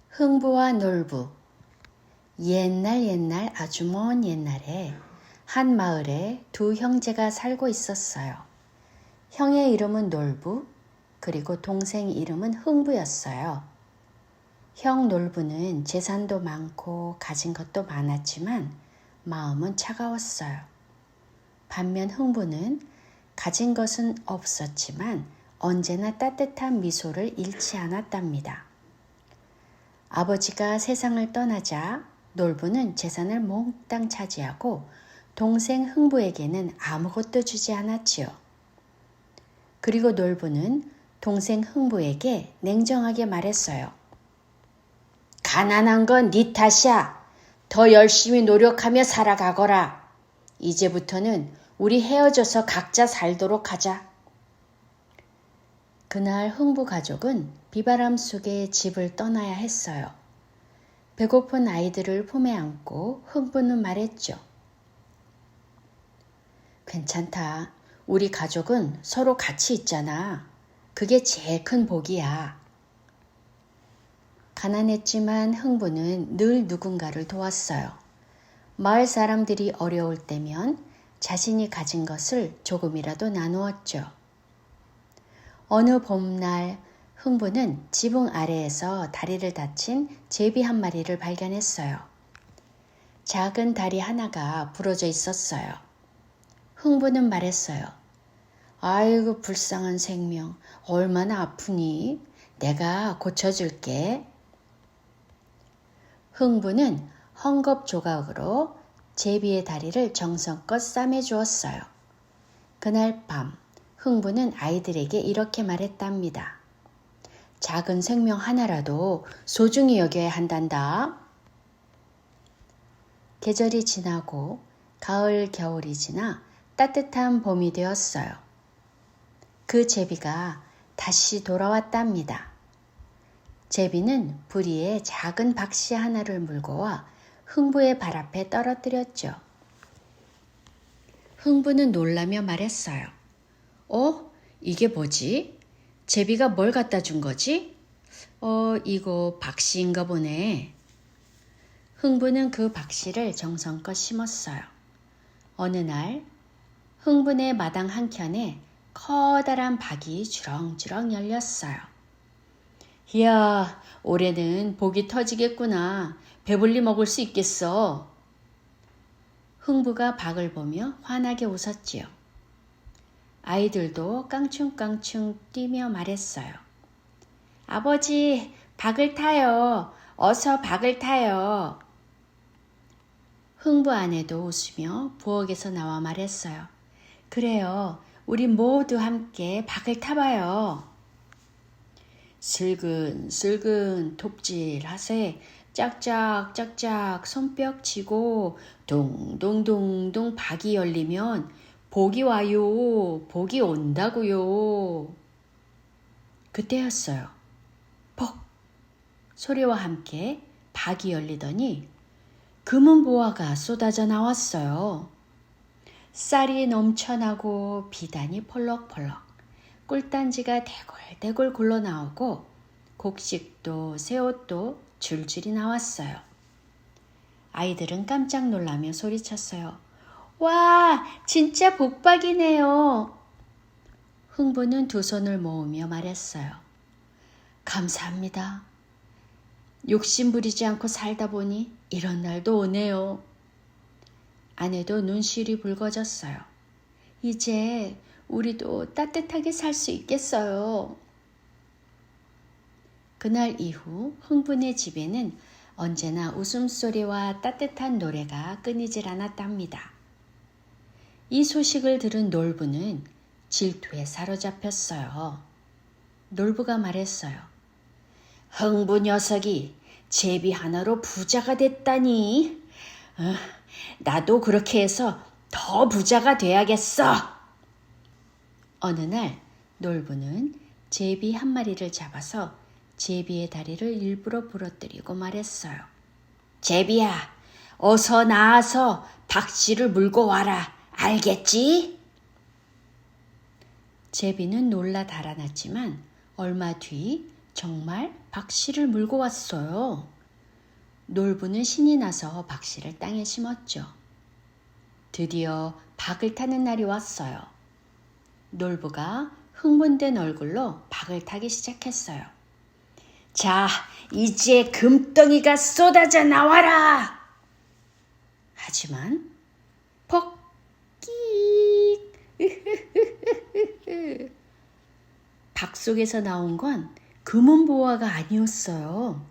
흥부와 놀부. 옛날 아주 먼 옛날에 한 마을에 두 형제가 살고 있었어요. 형의 이름은 놀부, 그리고 동생 이름은 흥부였어요. 형 놀부는 재산도 많고 가진 것도 많았지만 마음은 차가웠어요. 반면 흥부는 가진 것은 없었지만 언제나 따뜻한 미소를 잃지 않았답니다. 아버지가 세상을 떠나자 놀부는 재산을 몽땅 차지하고 동생 흥부에게는 아무것도 주지 않았지요. 그리고 놀부는 동생 흥부에게 냉정하게 말했어요. 가난한 건 네 탓이야. 더 열심히 노력하며 살아가거라. 이제부터는 우리 헤어져서 각자 살도록 하자. 그날 흥부 가족은 비바람 속에 집을 떠나야 했어요. 배고픈 아이들을 품에 안고 흥부는 말했죠. 괜찮다. 우리 가족은 서로 같이 있잖아. 그게 제일 큰 복이야. 가난했지만 흥부는 늘 누군가를 도왔어요. 마을 사람들이 어려울 때면 자신이 가진 것을 조금이라도 나누었죠. 어느 봄날 흥부는 지붕 아래에서 다리를 다친 제비 한 마리를 발견했어요. 작은 다리 하나가 부러져 있었어요. 흥부는 말했어요. 아이고 불쌍한 생명, 얼마나 아프니? 내가 고쳐줄게. 흥부는 헝겊 조각으로 제비의 다리를 정성껏 싸매 주었어요. 그날 밤 흥부는 아이들에게 이렇게 말했답니다. 작은 생명 하나라도 소중히 여겨야 한단다. 계절이 지나고 가을, 겨울이 지나 따뜻한 봄이 되었어요. 그 제비가 다시 돌아왔답니다. 제비는 부리에 작은 박씨 하나를 물고 와 흥부의 발 앞에 떨어뜨렸죠. 흥부는 놀라며 말했어요. 이게 뭐지? 제비가 뭘 갖다 준 거지? 이거 박씨인가 보네. 흥부는 그 박씨를 정성껏 심었어요. 어느 날 흥부네 마당 한켠에 커다란 박이 주렁주렁 열렸어요. 이야, 올해는 복이 터지겠구나. 배불리 먹을 수 있겠어. 흥부가 박을 보며 환하게 웃었지요. 아이들도 깡충깡충 뛰며 말했어요. 아버지, 박을 타요. 어서 박을 타요. 흥부 아내도 웃으며 부엌에서 나와 말했어요. 그래요. 우리 모두 함께 박을 타봐요. 슬근슬근 톱질하세 짝짝짝짝 손뼉 치고 동동동동 박이 열리면 복이 와요. 복이 온다고요. 그때였어요. 퍽 소리와 함께 박이 열리더니 금은 보화가 쏟아져 나왔어요. 쌀이 넘쳐나고 비단이 펄럭펄럭, 꿀단지가 대굴대굴 굴러나오고 곡식도 새옷도 줄줄이 나왔어요. 아이들은 깜짝 놀라며 소리쳤어요. 와, 진짜 복박이네요. 흥부는 두 손을 모으며 말했어요. 감사합니다. 욕심 부리지 않고 살다 보니 이런 날도 오네요. 아내도 눈시울이 붉어졌어요. 이제 우리도 따뜻하게 살 수 있겠어요. 그날 이후 흥부네 집에는 언제나 웃음소리와 따뜻한 노래가 끊이질 않았답니다. 이 소식을 들은 놀부는 질투에 사로잡혔어요. 놀부가 말했어요. 흥부 녀석이 제비 하나로 부자가 됐다니. 나도 그렇게 해서 더 부자가 돼야겠어. 어느 날 놀부는 제비 한 마리를 잡아서 제비의 다리를 일부러 부러뜨리고 말했어요. 제비야, 어서 나와서 박씨를 물고 와라. 알겠지? 제비는 놀라 달아났지만 얼마 뒤 정말 박씨를 물고 왔어요. 놀부는 신이 나서 박씨를 땅에 심었죠. 드디어 박을 타는 날이 왔어요. 놀부가 흥분된 얼굴로 박을 타기 시작했어요. 자, 이제 금덩이가 쏟아져 나와라! 하지만 퍽! 끼익! 박 속에서 나온 건 금은보화가 아니었어요.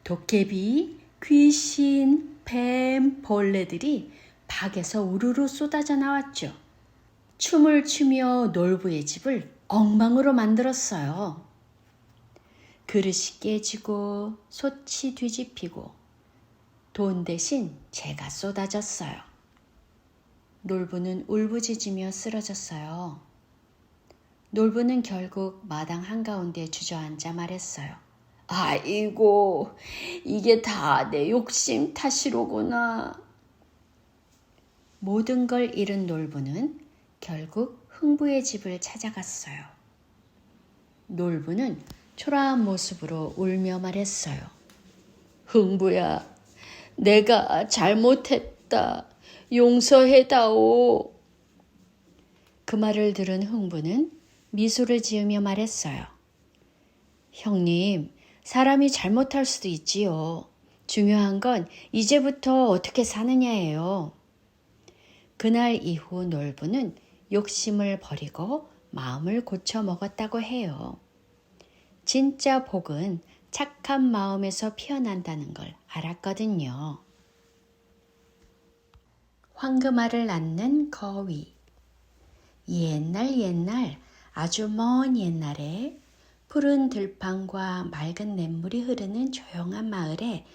도깨비, 귀신, 뱀, 벌레들이 박에서 우르르 쏟아져 나왔죠. 춤을 추며 놀부의 집을 엉망으로 만들었어요. 그릇이 깨지고 솥이 뒤집히고 돈 대신 재가 쏟아졌어요. 놀부는 울부짖으며 쓰러졌어요. 놀부는 결국 마당 한가운데 주저앉아 말했어요. 아이고, 이게 다 내 욕심 탓이로구나. 모든 걸 잃은 놀부는 결국 흥부의 집을 찾아갔어요. 놀부는 초라한 모습으로 울며 말했어요. 흥부야, 내가 잘못했다. 용서해다오. 그 말을 들은 흥부는 미소를 지으며 말했어요. 형님, 사람이 잘못할 수도 있지요. 중요한 건 이제부터 어떻게 사느냐예요. 그날 이후 놀부는 욕심을 버리고 마음을 고쳐 먹었다고 해요. 진짜 복은 착한 마음에서 피어난다는 걸 알았거든요. 황금알을 낳는 거위. 옛날 아주 먼 옛날에 푸른 들판과 맑은 냇물이 흐르는 조용한 마을에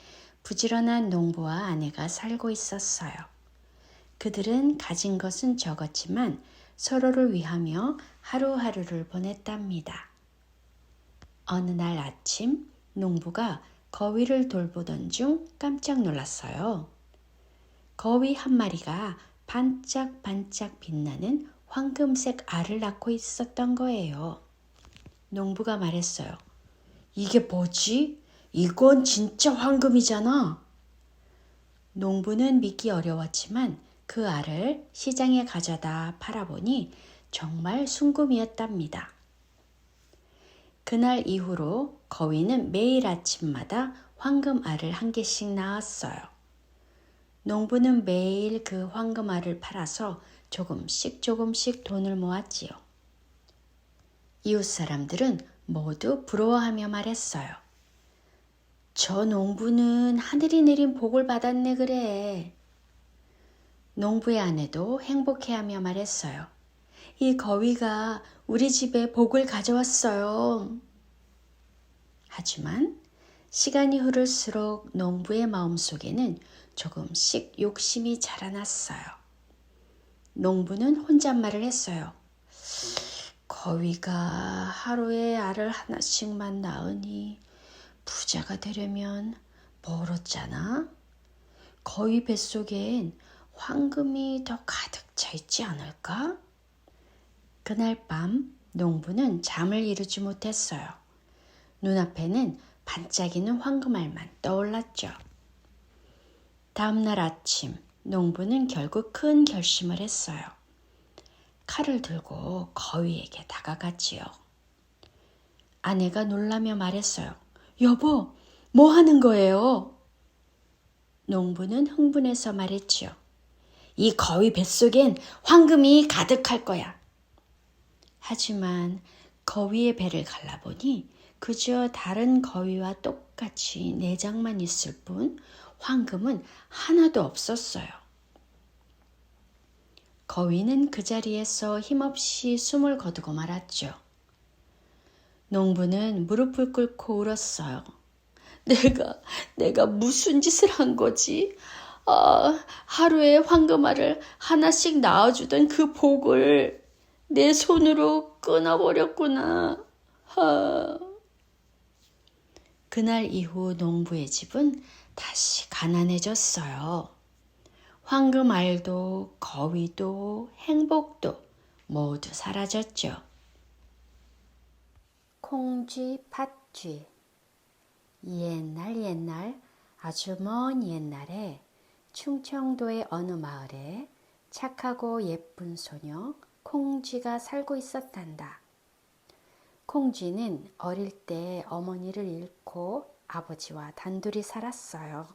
부지런한 농부와 아내가 살고 있었어요. 그들은 가진 것은 적었지만 서로를 위하며 하루하루를 보냈답니다. 어느 날 아침 농부가 거위를 돌보던 중 깜짝 놀랐어요. 거위 한 마리가 반짝반짝 빛나는 황금색 알을 낳고 있었던 거예요. 농부가 말했어요. 이게 뭐지? 이건 진짜 황금이잖아. 농부는 믿기 어려웠지만 그 알을 시장에 가져다 팔아보니 정말 순금이었답니다. 그날 이후로 거위는 매일 아침마다 황금 알을 한 개씩 낳았어요. 농부는 매일 그 황금 알을 팔아서 조금씩 돈을 모았지요. 이웃 사람들은 모두 부러워하며 말했어요. 저 농부는 하늘이 내린 복을 받았네 그래. 농부의 아내도 행복해하며 말했어요. 이 거위가 우리 집에 복을 가져왔어요. 하지만 시간이 흐를수록 농부의 마음속에는 조금씩 욕심이 자라났어요. 농부는 혼잣말을 했어요. 거위가 하루에 알을 하나씩만 낳으니 부자가 되려면 멀었잖아. 거위 뱃속엔 황금이 더 가득 차 있지 않을까? 그날 밤 농부는 잠을 이루지 못했어요. 눈앞에는 반짝이는 황금알만 떠올랐죠. 다음날 아침 농부는 결국 큰 결심을 했어요. 칼을 들고 거위에게 다가갔지요. 아내가 놀라며 말했어요. 여보, 뭐 하는 거예요? 농부는 흥분해서 말했지요. 이 거위 뱃속엔 황금이 가득할 거야. 하지만 거위의 배를 갈라보니 그저 다른 거위와 똑같이 내장만 있을 뿐 황금은 하나도 없었어요. 거위는 그 자리에서 힘없이 숨을 거두고 말았죠. 농부는 무릎을 꿇고 울었어요. 내가 무슨 짓을 한 거지? 하루에 황금알을 하나씩 낳아주던 그 복을 내 손으로 끊어버렸구나. 그날 이후 농부의 집은 다시 가난해졌어요. 황금알도 거위도 행복도 모두 사라졌죠. 콩쥐 팥쥐. 옛날 아주 먼 옛날에 충청도의 어느 마을에 착하고 예쁜 소녀 콩쥐가 살고 있었단다. 콩쥐는 어릴 때 어머니를 잃고 아버지와 단둘이 살았어요.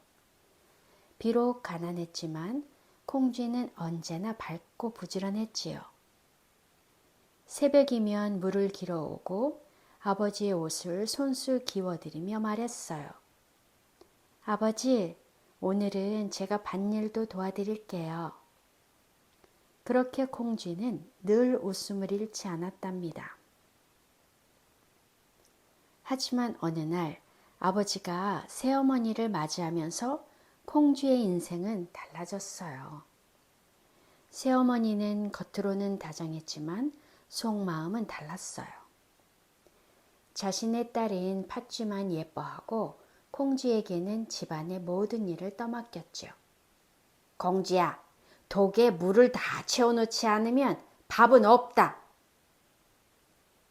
비록 가난했지만 콩쥐는 언제나 밝고 부지런했지요. 새벽이면 물을 길어오고 아버지의 옷을 손수 기워드리며 말했어요. 아버지, 오늘은 제가 밭일도 도와드릴게요. 그렇게 콩쥐는 늘 웃음을 잃지 않았답니다. 하지만 어느 날 아버지가 새어머니를 맞이하면서 콩쥐의 인생은 달라졌어요. 새어머니는 겉으로는 다정했지만 속마음은 달랐어요. 자신의 딸인 팥쥐만 예뻐하고 콩쥐에게는 집안의 모든 일을 떠맡겼죠. 콩쥐야, 독에 물을 다 채워놓지 않으면 밥은 없다.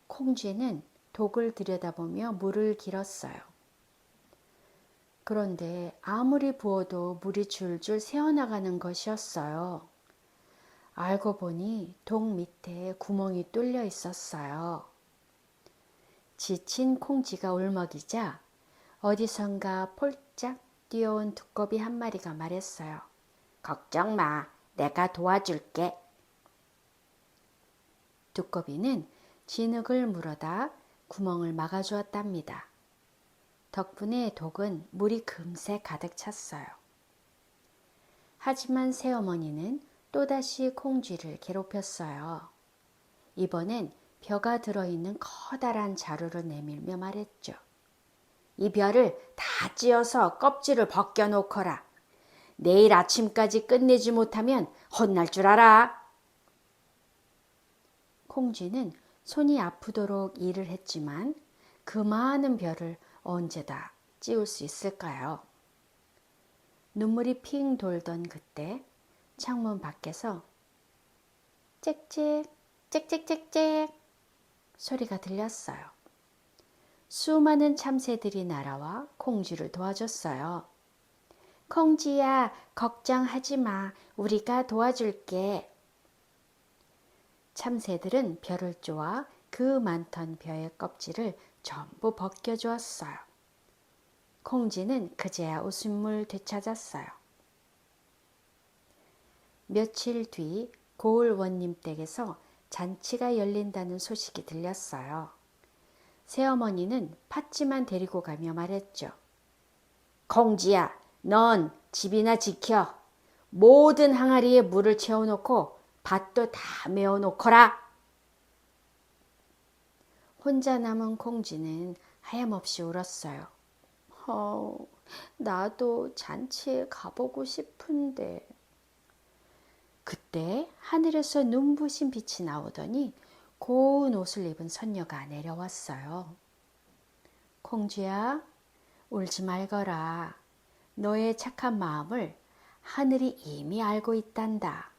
콩쥐는 독을 들여다보며 물을 길었어요. 그런데 아무리 부어도 물이 줄줄 새어나가는 것이었어요. 알고 보니 독 밑에 구멍이 뚫려 있었어요. 지친 콩쥐가 울먹이자 어디선가 폴짝 뛰어온 두꺼비 한 마리가 말했어요. 걱정 마, 내가 도와줄게. 두꺼비는 진흙을 물어다 구멍을 막아주었답니다. 덕분에 독은 물이 금세 가득 찼어요. 하지만 새어머니는 또다시 콩쥐를 괴롭혔어요. 이번엔 벼가 들어있는 커다란 자루를 내밀며 말했죠. 이 벼를 다 찧어서 껍질을 벗겨놓거라. 내일 아침까지 끝내지 못하면 혼날 줄 알아. 콩쥐는 손이 아프도록 일을 했지만 그 많은 벼를 언제 다 찧을 수 있을까요? 눈물이 핑 돌던 그때 창문 밖에서 짹짹 짹짹짹짹 소리가 들렸어요. 수많은 참새들이 날아와 콩쥐를 도와줬어요. 콩쥐야, 걱정하지 마. 우리가 도와줄게. 참새들은 벼를 쪼아 그 많던 벼의 껍질을 전부 벗겨주었어요. 콩쥐는 그제야 웃음을 되찾았어요. 며칠 뒤 고을원님 댁에서 잔치가 열린다는 소식이 들렸어요. 새어머니는 팥쥐만 데리고 가며 말했죠. 콩쥐야, 넌 집이나 지켜. 모든 항아리에 물을 채워놓고 밭도 다 메워놓거라. 혼자 남은 콩쥐는 하염없이 울었어요. 나도 잔치에 가보고 싶은데. 그때 하늘에서 눈부신 빛이 나오더니 고운 옷을 입은 선녀가 내려왔어요. 콩쥐야, 울지 말거라. 너의 착한 마음을 하늘이 이미 알고 있단다.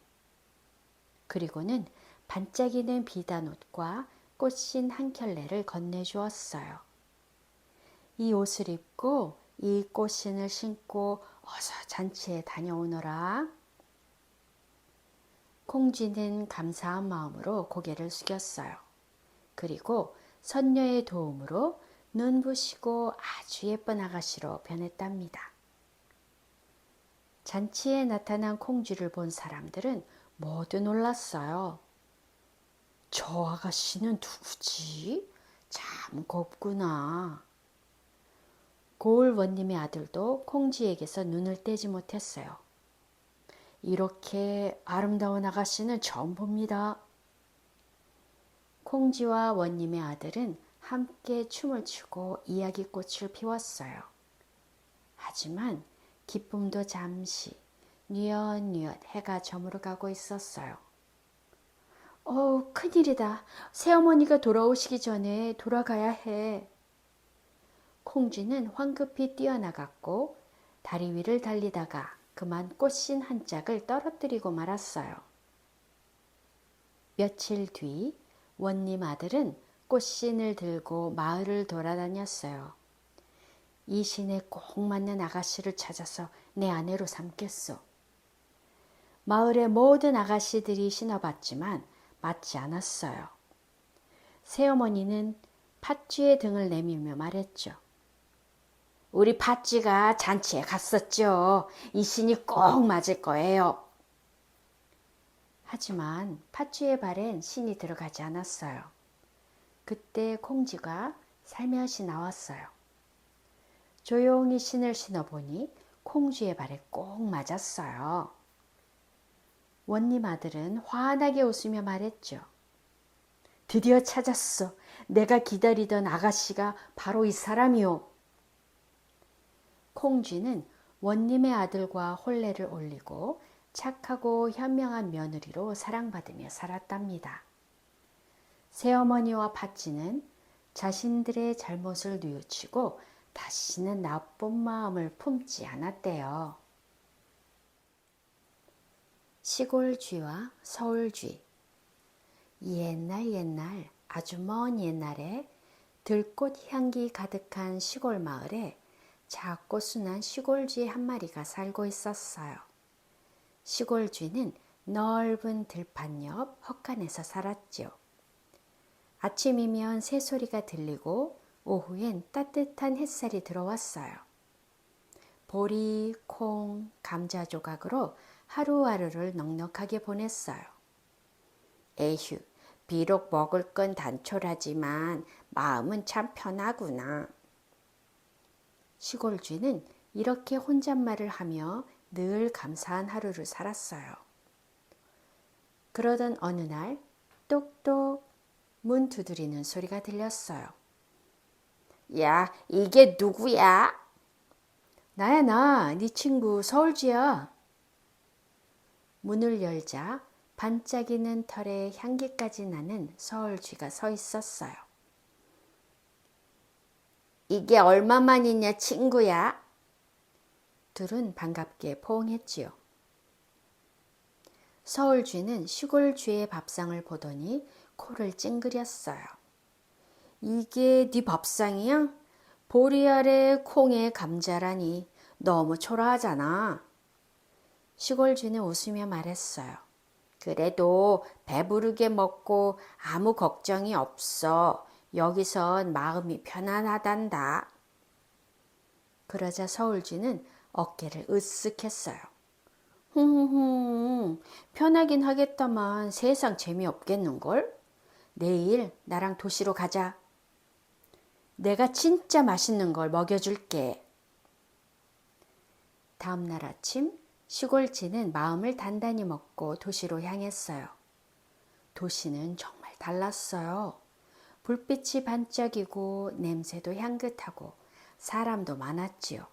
그리고는 반짝이는 비단옷과 꽃신 한 켤레를 건네주었어요. 이 옷을 입고 이 꽃신을 신고 어서 잔치에 다녀오너라. 콩쥐는 감사한 마음으로 고개를 숙였어요. 그리고 선녀의 도움으로 눈부시고 아주 예쁜 아가씨로 변했답니다. 잔치에 나타난 콩쥐를 본 사람들은 모두 놀랐어요. 저 아가씨는 누구지? 참 곱구나. 고을원님의 아들도 콩쥐에게서 눈을 떼지 못했어요. 이렇게 아름다운 아가씨는 처음 봅니다. 콩쥐와 원님의 아들은 함께 춤을 추고 이야기꽃을 피웠어요. 하지만 기쁨도 잠시 뉘엿뉘엿 해가 저물어가고 있었어요. 큰일이다. 새어머니가 돌아오시기 전에 돌아가야 해. 콩쥐는 황급히 뛰어나갔고 다리 위를 달리다가 그만 꽃신 한 짝을 떨어뜨리고 말았어요. 며칠 뒤 원님 아들은 꽃신을 들고 마을을 돌아다녔어요. 이 신에 꼭 맞는 아가씨를 찾아서 내 아내로 삼겠소. 마을의 모든 아가씨들이 신어봤지만 맞지 않았어요. 새어머니는 팥쥐의 등을 내밀며 말했죠. 우리 팥쥐가 잔치에 갔었죠. 이 신이 꼭 맞을 거예요. 하지만 팥쥐의 발엔 신이 들어가지 않았어요. 그때 콩쥐가 살며시 나왔어요. 조용히 신을 신어보니 콩쥐의 발에 꼭 맞았어요. 원님 아들은 환하게 웃으며 말했죠. 드디어 찾았어. 내가 기다리던 아가씨가 바로 이 사람이오. 콩쥐는 원님의 아들과 혼례를 올리고 착하고 현명한 며느리로 사랑받으며 살았답니다. 새어머니와 팥쥐는 자신들의 잘못을 뉘우치고 다시는 나쁜 마음을 품지 않았대요. 시골쥐와 서울쥐. 옛날 아주 먼 옛날에 들꽃 향기 가득한 시골 마을에 작고 순한 시골쥐 한 마리가 살고 있었어요. 시골쥐는 넓은 들판 옆 헛간에서 살았죠. 아침이면 새소리가 들리고 오후엔 따뜻한 햇살이 들어왔어요. 보리, 콩, 감자 조각으로 하루하루를 넉넉하게 보냈어요. 에휴, 비록 먹을 건 단촐하지만 마음은 참 편하구나. 시골쥐는 이렇게 혼잣말을 하며 늘 감사한 하루를 살았어요. 그러던 어느 날 똑똑 문 두드리는 소리가 들렸어요. 야, 이게 누구야? 나야, 네 친구 서울쥐야. 문을 열자 반짝이는 털에 향기까지 나는 서울쥐가 서 있었어요. 이게 얼마만이냐, 친구야? 둘은 반갑게 포옹했지요. 서울쥐는 시골쥐의 밥상을 보더니 코를 찡그렸어요. 이게 네 밥상이야? 보리 아래 콩에 감자라니 너무 초라하잖아. 시골쥐는 웃으며 말했어요. 그래도 배부르게 먹고 아무 걱정이 없어. 여기선 마음이 편안하단다. 그러자 서울쥐는 어깨를 으쓱 했어요. 편하긴 하겠다만 세상 재미없겠는걸? 내일 나랑 도시로 가자. 내가 진짜 맛있는 걸 먹여줄게. 다음 날 아침 시골쥐는 마음을 단단히 먹고 도시로 향했어요. 도시는 정말 달랐어요. 불빛이 반짝이고 냄새도 향긋하고 사람도 많았지요.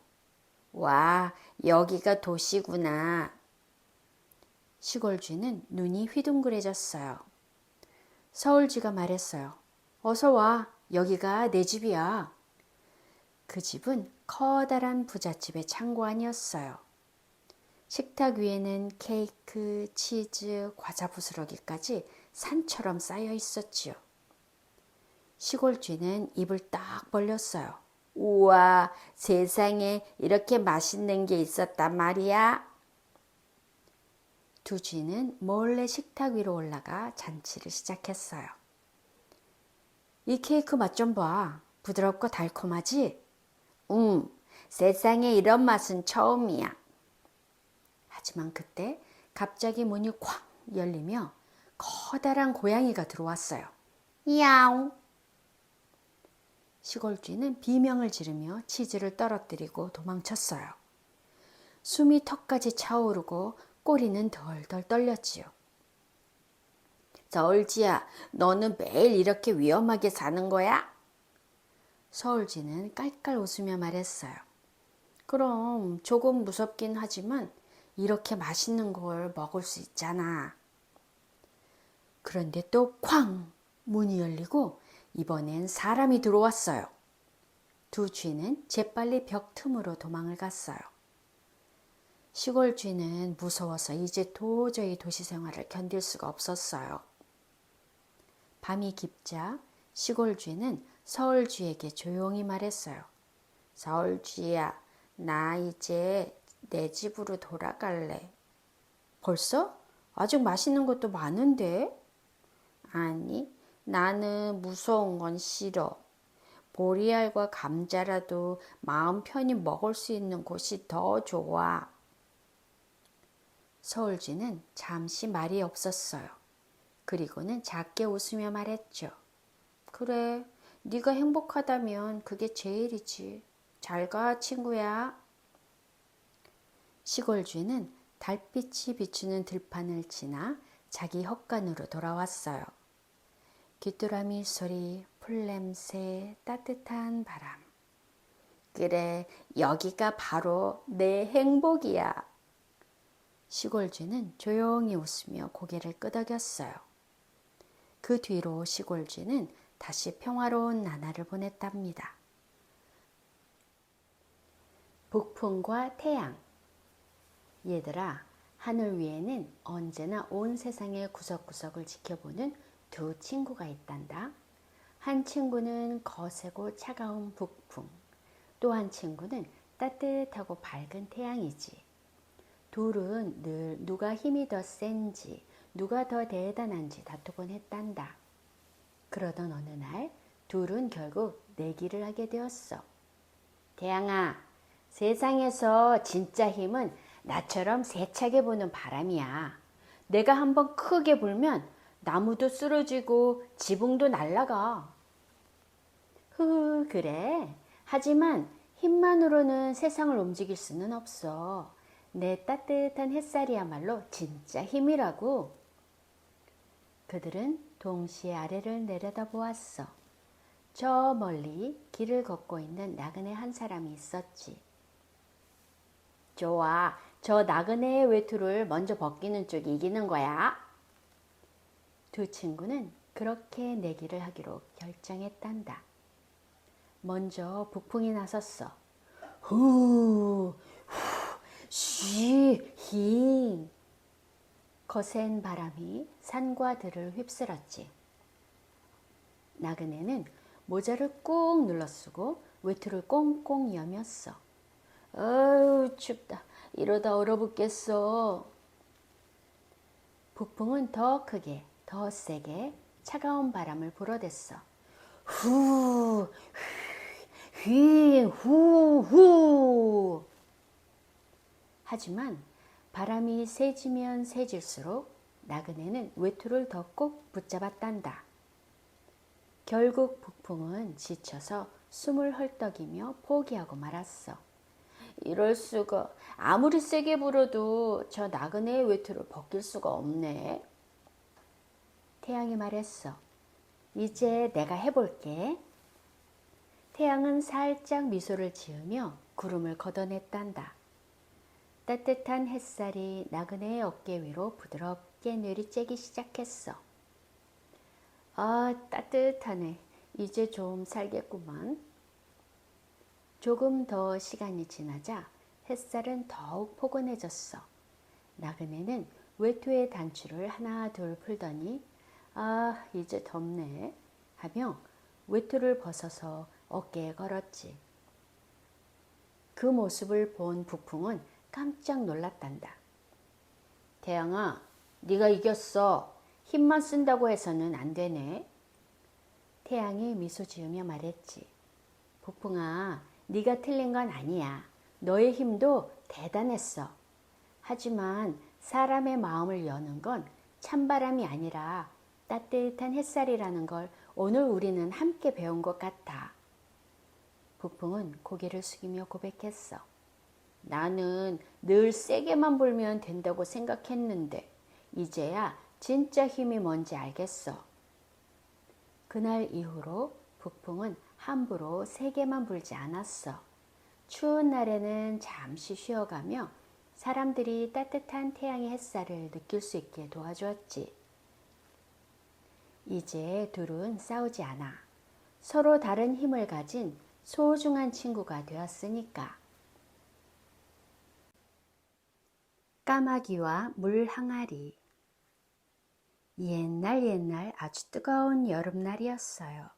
와, 여기가 도시구나. 시골쥐는 눈이 휘둥그레졌어요. 서울쥐가 말했어요. 어서 와, 여기가 내 집이야. 그 집은 커다란 부잣집의 창고 안이었어요. 식탁 위에는 케이크, 치즈, 과자 부스러기까지 산처럼 쌓여 있었지요. 시골쥐는 입을 딱 벌렸어요. 우와, 세상에 이렇게 맛있는 게 있었단 말이야. 두 쥐는 몰래 식탁 위로 올라가 잔치를 시작했어요. 이 케이크 맛 좀 봐. 부드럽고 달콤하지? 세상에 이런 맛은 처음이야. 하지만 그때 갑자기 문이 콱 열리며 커다란 고양이가 들어왔어요. 야옹. 시골쥐는 비명을 지르며 치즈를 떨어뜨리고 도망쳤어요. 숨이 턱까지 차오르고 꼬리는 덜덜 떨렸지요. 서울쥐야, 너는 매일 이렇게 위험하게 사는 거야? 서울쥐는 깔깔 웃으며 말했어요. 그럼 조금 무섭긴 하지만 이렇게 맛있는 걸 먹을 수 있잖아. 그런데 또 쾅! 문이 열리고 이번엔 사람이 들어왔어요. 두 쥐는 재빨리 벽 틈으로 도망을 갔어요. 시골쥐는 무서워서 이제 도저히 도시 생활을 견딜 수가 없었어요. 밤이 깊자 시골 쥐는 서울 쥐에게 조용히 말했어요. 서울 쥐야, 나 이제 내 집으로 돌아갈래. 벌써? 아직 맛있는 것도 많은데? 아니, 나는 무서운 건 싫어. 보리알과 감자라도 마음 편히 먹을 수 있는 곳이 더 좋아. 서울쥐는 잠시 말이 없었어요. 그리고는 작게 웃으며 말했죠. 그래, 네가 행복하다면 그게 제일이지. 잘 가, 친구야. 시골쥐는 달빛이 비추는 들판을 지나 자기 헛간으로 돌아왔어요. 귀뚜라미 소리, 풀냄새, 따뜻한 바람. 그래, 여기가 바로 내 행복이야. 시골쥐는 조용히 웃으며 고개를 끄덕였어요. 그 뒤로 시골쥐는 다시 평화로운 나날을 보냈답니다. 북풍과 태양. 얘들아, 하늘 위에는 언제나 온 세상의 구석구석을 지켜보는 두 친구가 있단다. 한 친구는 거세고 차가운 북풍, 또 한 친구는 따뜻하고 밝은 태양이지. 둘은 늘 누가 힘이 더 센지, 누가 더 대단한지 다투곤 했단다. 그러던 어느 날 둘은 결국 내기를 하게 되었어. 태양아, 세상에서 진짜 힘은 나처럼 세차게 부는 바람이야. 내가 한번 크게 불면 나무도 쓰러지고 지붕도 날아가. 그래. 하지만 힘만으로는 세상을 움직일 수는 없어. 내 따뜻한 햇살이야말로 진짜 힘이라고. 그들은 동시에 아래를 내려다보았어. 저 멀리 길을 걷고 있는 나그네 한 사람이 있었지. 좋아, 저 나그네의 외투를 먼저 벗기는 쪽이 이기는 거야. 두 친구는 그렇게 내기를 하기로 결정했단다. 먼저 북풍이 나섰어. 후, 쉬, 힝. 거센 바람이 산과 들을 휩쓸었지. 나그네는 모자를 꾹 눌러쓰고 외투를 꽁꽁 여몄어. 어우, 춥다. 이러다 얼어붙겠어. 북풍은 더 크게, 더 세게 차가운 바람을 불어댔어. 후, 휘, 후, 후. 하지만 바람이 세지면 세질수록 나그네는 외투를 더 꼭 붙잡았단다. 결국 북풍은 지쳐서 숨을 헐떡이며 포기하고 말았어. 이럴 수가. 아무리 세게 불어도 저 나그네의 외투를 벗길 수가 없네. 태양이 말했어. 이제 내가 해볼게. 태양은 살짝 미소를 지으며 구름을 걷어냈단다. 따뜻한 햇살이 나그네의 어깨 위로 부드럽게 내리쬐기 시작했어. 아, 따뜻하네. 이제 좀 살겠구만. 조금 더 시간이 지나자 햇살은 더욱 포근해졌어. 나그네는 외투의 단추를 하나 둘 풀더니 아, 이제 덥네 하며 외투를 벗어서 어깨에 걸었지. 그 모습을 본 북풍은 깜짝 놀랐단다. 태양아, 네가 이겼어. 힘만 쓴다고 해서는 안 되네. 태양이 미소 지으며 말했지. 북풍아, 네가 틀린 건 아니야. 너의 힘도 대단했어. 하지만 사람의 마음을 여는 건 찬바람이 아니라 따뜻한 햇살이라는 걸 오늘 우리는 함께 배운 것 같아. 북풍은 고개를 숙이며 고백했어. 나는 늘 세게만 불면 된다고 생각했는데 이제야 진짜 힘이 뭔지 알겠어. 그날 이후로 북풍은 함부로 세게만 불지 않았어. 추운 날에는 잠시 쉬어가며 사람들이 따뜻한 태양의 햇살을 느낄 수 있게 도와주었지. 이제 둘은 싸우지 않아. 서로 다른 힘을 가진 소중한 친구가 되었으니까. 까마귀와 물 항아리. 옛날 아주 뜨거운 여름날이었어요.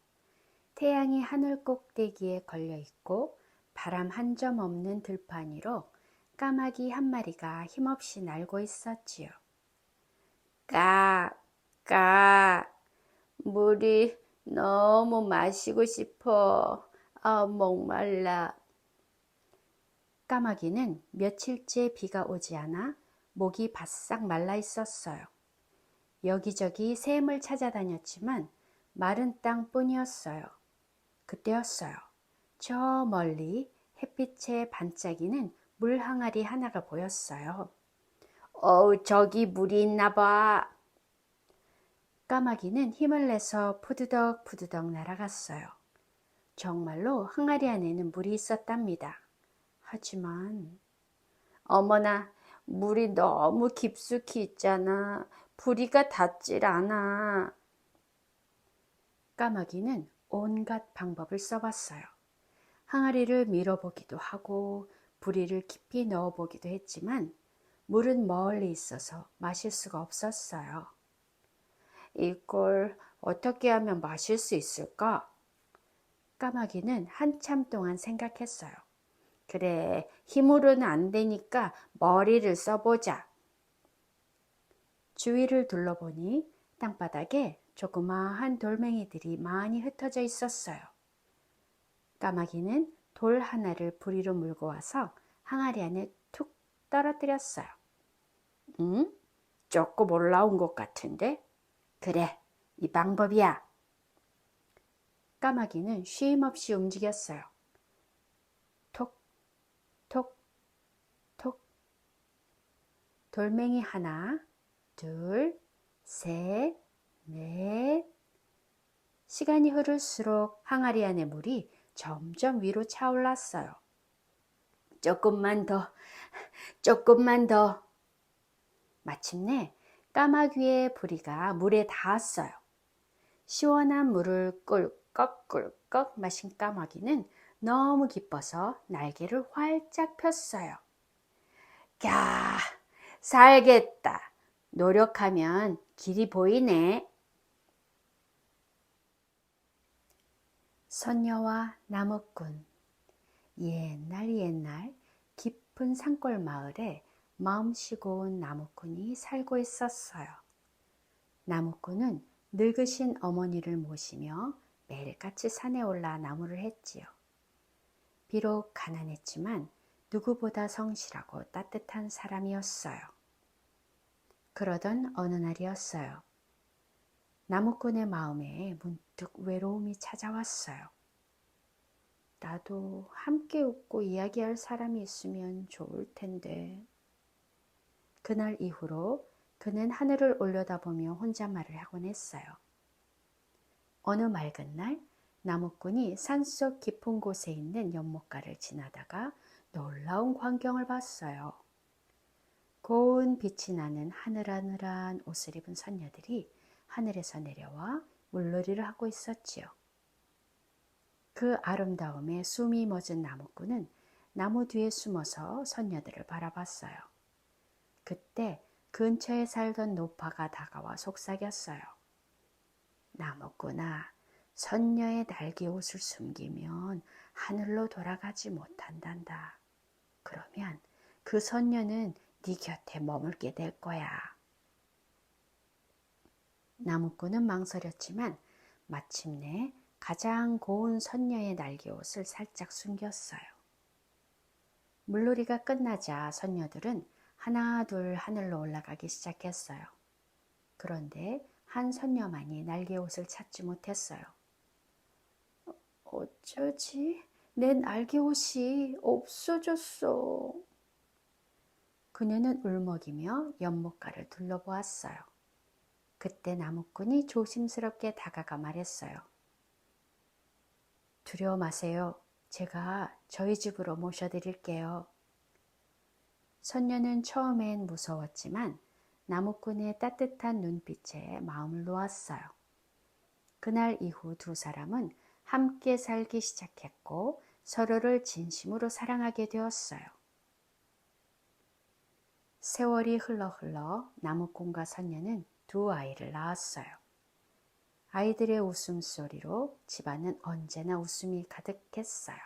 태양이 하늘 꼭대기에 걸려 있고 바람 한 점 없는 들판 위로 까마귀 한 마리가 힘없이 날고 있었지요. 까, 까, 물이 너무 마시고 싶어. 목말라. 까마귀는 며칠째 비가 오지 않아 목이 바싹 말라 있었어요. 여기저기 샘을 찾아다녔지만 마른 땅뿐이었어요. 그때였어요. 저 멀리 햇빛에 반짝이는 물 항아리 하나가 보였어요. 저기 물이 있나 봐. 까마귀는 힘을 내서 푸드덕 푸드덕 날아갔어요. 정말로 항아리 안에는 물이 있었답니다. 하지만 어머나, 물이 너무 깊숙이 있잖아. 부리가 닿질 않아. 까마귀는 온갖 방법을 써봤어요. 항아리를 밀어보기도 하고 부리를 깊이 넣어보기도 했지만 물은 멀리 있어서 마실 수가 없었어요. 이걸 어떻게 하면 마실 수 있을까? 까마귀는 한참 동안 생각했어요. 그래, 힘으로는 안 되니까 머리를 써보자. 주위를 둘러보니 땅바닥에 조그마한 돌멩이들이 많이 흩어져 있었어요. 까마귀는 돌 하나를 부리로 물고 와서 항아리 안에 툭 떨어뜨렸어요. 조금 올라온 것 같은데? 그래, 이 방법이야. 까마귀는 쉼없이 움직였어요. 톡, 톡, 톡. 돌멩이 하나, 둘, 셋, 넷. 시간이 흐를수록 항아리 안의 물이 점점 위로 차올랐어요. 조금만 더, 조금만 더. 마침내 까마귀의 부리가 물에 닿았어요. 시원한 물을 꿀꺽꿀꺽 마신 까마귀는 너무 기뻐서 날개를 활짝 폈어요. 야, 살겠다. 노력하면 길이 보이네. 선녀와 나무꾼. 옛날 깊은 산골 마을에 마음씨고 온 나무꾼이 살고 있었어요. 나무꾼은 늙으신 어머니를 모시며 매일같이 산에 올라 나무를 했지요. 비록 가난했지만 누구보다 성실하고 따뜻한 사람이었어요. 그러던 어느 날이었어요. 나무꾼의 마음에 문득 외로움이 찾아왔어요. 나도 함께 웃고 이야기할 사람이 있으면 좋을 텐데. 그날 이후로 그는 하늘을 올려다보며 혼잣말을 하곤 했어요. 어느 맑은 날 나무꾼이 산속 깊은 곳에 있는 연못가를 지나다가 놀라운 광경을 봤어요. 고운 빛이 나는 하늘하늘한 옷을 입은 선녀들이 하늘에서 내려와 물놀이를 하고 있었지요. 그 아름다움에 숨이 멎은 나무꾼은 나무 뒤에 숨어서 선녀들을 바라봤어요. 그때 근처에 살던 노파가 다가와 속삭였어요. 나무꾼아, 선녀의 날개 옷을 숨기면 하늘로 돌아가지 못한단다. 그러면 그 선녀는 네 곁에 머물게 될 거야. 나무꾼은 망설였지만 마침내 가장 고운 선녀의 날개옷을 살짝 숨겼어요. 물놀이가 끝나자 선녀들은 하나 둘 하늘로 올라가기 시작했어요. 그런데 한 선녀만이 날개옷을 찾지 못했어요. 어쩌지? 내 날개옷이 없어졌어. 그녀는 울먹이며 연못가를 둘러보았어요. 그때 나무꾼이 조심스럽게 다가가 말했어요. 두려워 마세요. 제가 저희 집으로 모셔드릴게요. 선녀는 처음엔 무서웠지만 나무꾼의 따뜻한 눈빛에 마음을 놓았어요. 그날 이후 두 사람은 함께 살기 시작했고 서로를 진심으로 사랑하게 되었어요. 세월이 흘러 나무꾼과 선녀는 두 아이를 낳았어요. 아이들의 웃음소리로 집안은 언제나 웃음이 가득했어요.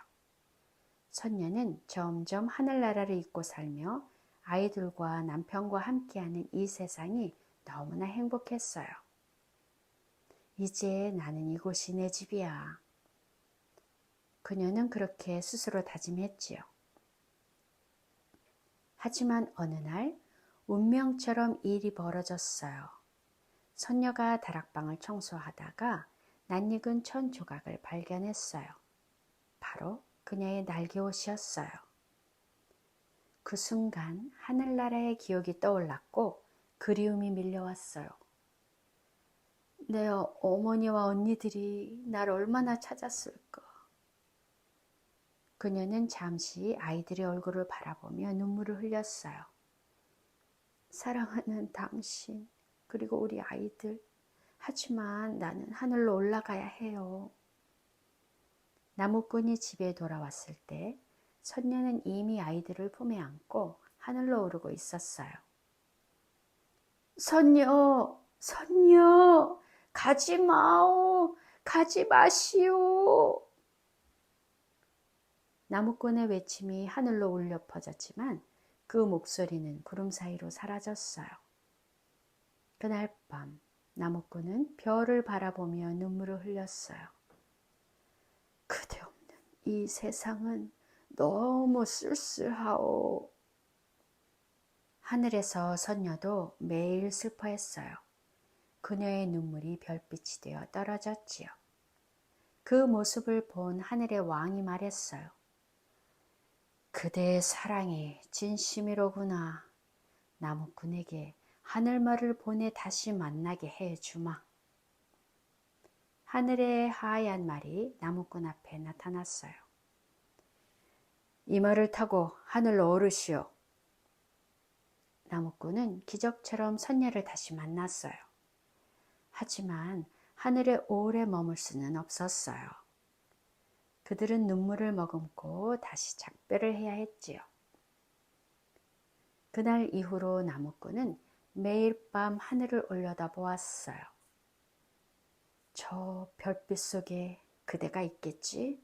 선녀는 점점 하늘나라를 잊고 살며 아이들과 남편과 함께하는 이 세상이 너무나 행복했어요. 이제 나는 이곳이 내 집이야. 그녀는 그렇게 스스로 다짐했지요. 하지만 어느 날 운명처럼 일이 벌어졌어요. 선녀가 다락방을 청소하다가 낯익은 천 조각을 발견했어요. 바로 그녀의 날개옷이었어요. 그 순간 하늘나라의 기억이 떠올랐고 그리움이 밀려왔어요. 내 어머니와 언니들이 날 얼마나 찾았을까. 그녀는 잠시 아이들의 얼굴을 바라보며 눈물을 흘렸어요. 사랑하는 당신, 그리고 우리 아이들. 하지만 나는 하늘로 올라가야 해요. 나무꾼이 집에 돌아왔을 때 선녀는 이미 아이들을 품에 안고 하늘로 오르고 있었어요. 선녀, 선녀, 가지 마오, 가지 마시오. 나무꾼의 외침이 하늘로 울려 퍼졌지만 그 목소리는 구름 사이로 사라졌어요. 그날 밤 나무꾼은 별을 바라보며 눈물을 흘렸어요. 그대 없는 이 세상은 너무 쓸쓸하오. 하늘에서 선녀도 매일 슬퍼했어요. 그녀의 눈물이 별빛이 되어 떨어졌지요. 그 모습을 본 하늘의 왕이 말했어요. 그대의 사랑이 진심이로구나. 나무꾼에게 하늘말을 보내 다시 만나게 해주마. 하늘의 하얀 말이 나무꾼 앞에 나타났어요. 이 말을 타고 하늘로 오르시오. 나무꾼은 기적처럼 선녀를 다시 만났어요. 하지만 하늘에 오래 머물 수는 없었어요. 그들은 눈물을 머금고 다시 작별을 해야 했지요. 그날 이후로 나무꾼은 매일 밤 하늘을 올려다보았어요. 저 별빛 속에 그대가 있겠지?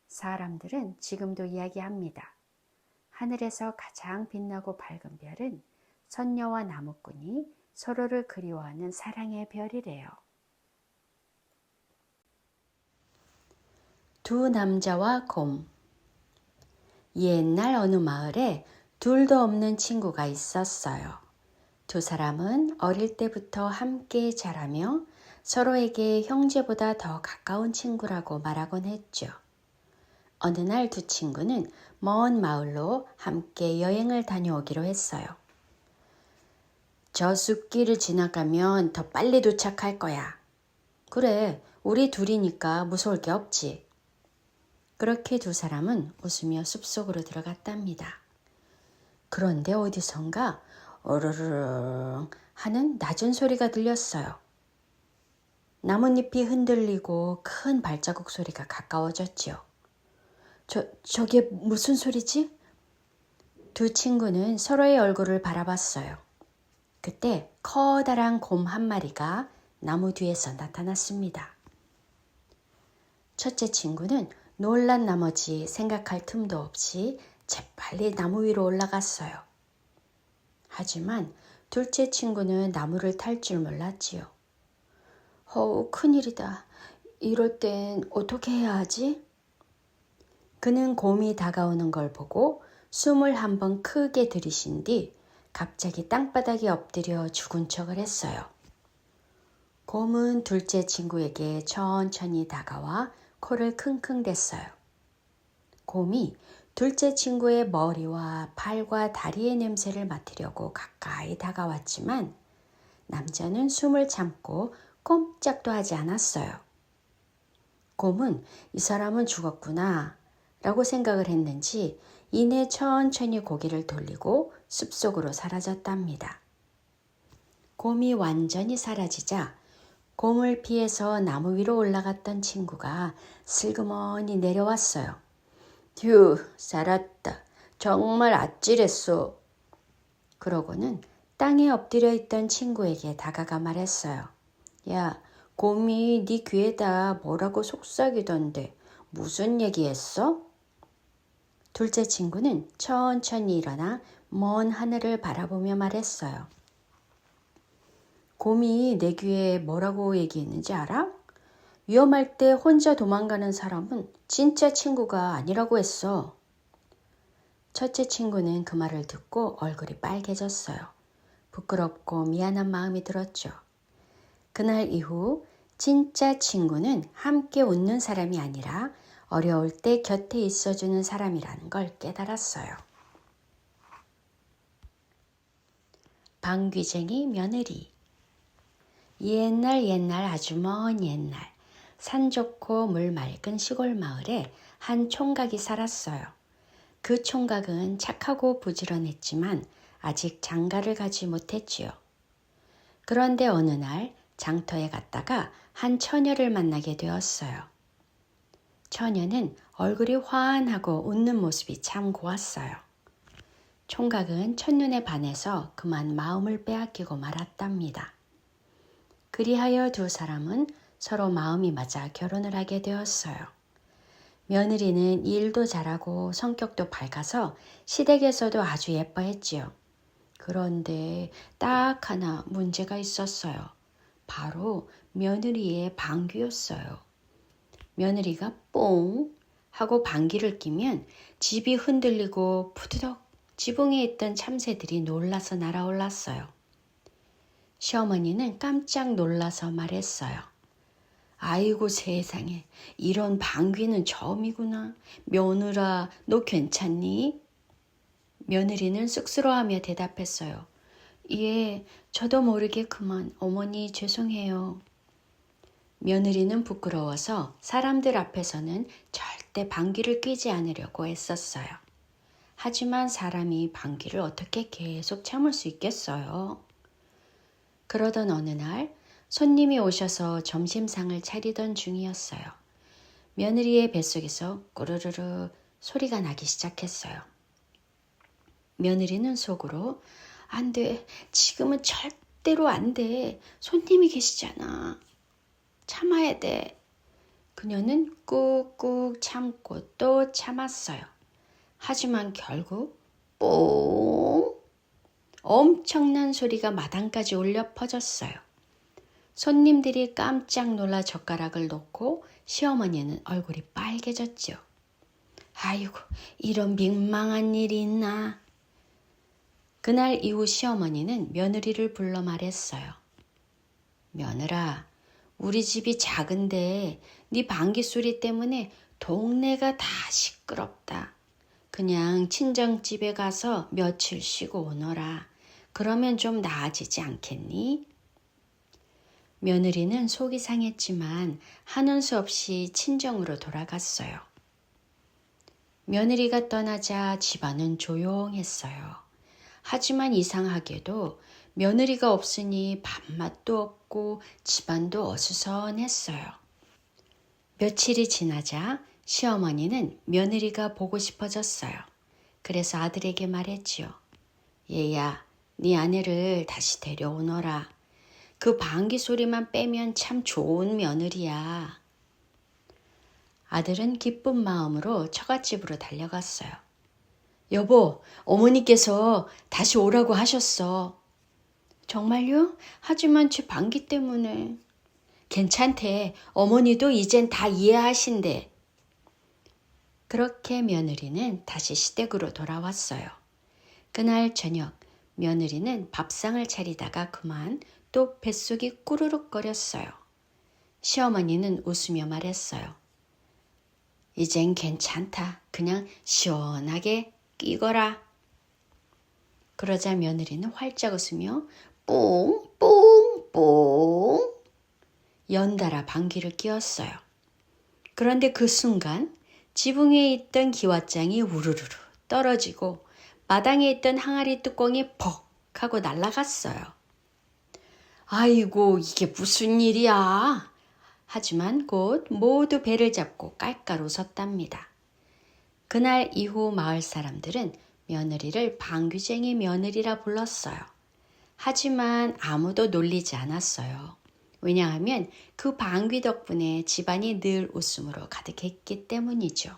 사람들은 지금도 이야기합니다. 하늘에서 가장 빛나고 밝은 별은 선녀와 나무꾼이 서로를 그리워하는 사랑의 별이래요. 두 남자와 곰. 옛날 어느 마을에 둘도 없는 친구가 있었어요. 두 사람은 어릴 때부터 함께 자라며 서로에게 형제보다 더 가까운 친구라고 말하곤 했죠. 어느 날 두 친구는 먼 마을로 함께 여행을 다녀오기로 했어요. 저 숲길을 지나가면 더 빨리 도착할 거야. 그래, 우리 둘이니까 무서울 게 없지. 그렇게 두 사람은 웃으며 숲속으로 들어갔답니다. 그런데 어디선가 어르르릉 하는 낮은 소리가 들렸어요. 나뭇잎이 흔들리고 큰 발자국 소리가 가까워졌지요. 저게 무슨 소리지? 두 친구는 서로의 얼굴을 바라봤어요. 그때 커다란 곰 한 마리가 나무 뒤에서 나타났습니다. 첫째 친구는 놀란 나머지 생각할 틈도 없이 재빨리 나무 위로 올라갔어요. 하지만 둘째 친구는 나무를 탈 줄 몰랐지요. 큰일이다. 이럴 땐 어떻게 해야 하지? 그는 곰이 다가오는 걸 보고 숨을 한번 크게 들이신 뒤 갑자기 땅바닥에 엎드려 죽은 척을 했어요. 곰은 둘째 친구에게 천천히 다가와 코를 킁킁 댔어요. 곰이 둘째 친구의 머리와 팔과 다리의 냄새를 맡으려고 가까이 다가왔지만 남자는 숨을 참고 꼼짝도 하지 않았어요. 곰은 이 사람은 죽었구나 라고 생각을 했는지 이내 천천히 고개를 돌리고 숲속으로 사라졌답니다. 곰이 완전히 사라지자 곰을 피해서 나무 위로 올라갔던 친구가 슬그머니 내려왔어요. 휴, 살았다. 정말 아찔했소. 그러고는 땅에 엎드려 있던 친구에게 다가가 말했어요. 야, 곰이 네 귀에다 뭐라고 속삭이던데 무슨 얘기했어? 둘째 친구는 천천히 일어나 먼 하늘을 바라보며 말했어요. 곰이 내 귀에 뭐라고 얘기했는지 알아? 위험할 때 혼자 도망가는 사람은 진짜 친구가 아니라고 했어. 첫째 친구는 그 말을 듣고 얼굴이 빨개졌어요. 부끄럽고 미안한 마음이 들었죠. 그날 이후 진짜 친구는 함께 웃는 사람이 아니라 어려울 때 곁에 있어주는 사람이라는 걸 깨달았어요. 방귀쟁이 며느리. 옛날 아주 먼 옛날 산 좋고 물 맑은 시골 마을에 한 총각이 살았어요. 그 총각은 착하고 부지런했지만 아직 장가를 가지 못했지요. 그런데 어느 날 장터에 갔다가 한 처녀를 만나게 되었어요. 처녀는 얼굴이 환하고 웃는 모습이 참 고왔어요. 총각은 첫눈에 반해서 그만 마음을 빼앗기고 말았답니다. 그리하여 두 사람은 서로 마음이 맞아 결혼을 하게 되었어요. 며느리는 일도 잘하고 성격도 밝아서 시댁에서도 아주 예뻐했지요. 그런데 딱 하나 문제가 있었어요. 바로 며느리의 방귀였어요. 며느리가 뽕 하고 방귀를 뀌면 집이 흔들리고 푸드덕 지붕에 있던 참새들이 놀라서 날아올랐어요. 시어머니는 깜짝 놀라서 말했어요. 아이고 세상에, 이런 방귀는 처음이구나. 며느라, 너 괜찮니? 며느리는 쑥스러워하며 대답했어요. 예, 저도 모르게 그만. 어머니 죄송해요. 며느리는 부끄러워서 사람들 앞에서는 절대 방귀를 뀌지 않으려고 애썼어요. 하지만 사람이 방귀를 어떻게 계속 참을 수 있겠어요? 그러던 어느 날 손님이 오셔서 점심상을 차리던 중이었어요. 며느리의 뱃속에서 꾸르르르 소리가 나기 시작했어요. 며느리는 속으로 안 돼, 지금은 절대로 안 돼. 손님이 계시잖아. 참아야 돼. 그녀는 꾹꾹 참고 또 참았어요. 하지만 결국 뽕! 엄청난 소리가 마당까지 울려 퍼졌어요. 손님들이 깜짝 놀라 젓가락을 놓고 시어머니는 얼굴이 빨개졌죠. 아이고, 이런 민망한 일이 있나. 그날 이후 시어머니는 며느리를 불러 말했어요. 며느라, 우리 집이 작은데 네 방귀 소리 때문에 동네가 다 시끄럽다. 그냥 친정집에 가서 며칠 쉬고 오너라. 그러면 좀 나아지지 않겠니? 며느리는 속이 상했지만 하는 수 없이 친정으로 돌아갔어요. 며느리가 떠나자 집안은 조용했어요. 하지만 이상하게도 며느리가 없으니 밥맛도 없고 집안도 어수선했어요. 며칠이 지나자 시어머니는 며느리가 보고 싶어졌어요. 그래서 아들에게 말했지요. 얘야, 네 아내를 다시 데려오너라. 그 방귀 소리만 빼면 참 좋은 며느리야. 아들은 기쁜 마음으로 처갓집으로 달려갔어요. 여보, 어머니께서 다시 오라고 하셨어. 정말요? 하지만 제 방귀 때문에. 괜찮대. 어머니도 이젠 다 이해하신대. 그렇게 며느리는 다시 시댁으로 돌아왔어요. 그날 저녁 며느리는 밥상을 차리다가 그만 또 뱃속이 꾸르륵거렸어요. 시어머니는 웃으며 말했어요. 이젠 괜찮다. 그냥 시원하게 끼거라. 그러자 며느리는 활짝 웃으며 뽕뽕뽕 연달아 방귀를 뀌었어요. 그런데 그 순간 지붕 위에 있던 기왓장이 우르르르 떨어지고 마당에 있던 항아리 뚜껑이 퍽 하고 날아갔어요. 아이고, 이게 무슨 일이야? 하지만 곧 모두 배를 잡고 깔깔 웃었답니다. 그날 이후 마을 사람들은 며느리를 방귀쟁이 며느리라 불렀어요. 하지만 아무도 놀리지 않았어요. 왜냐하면 그 방귀 덕분에 집안이 늘 웃음으로 가득했기 때문이죠.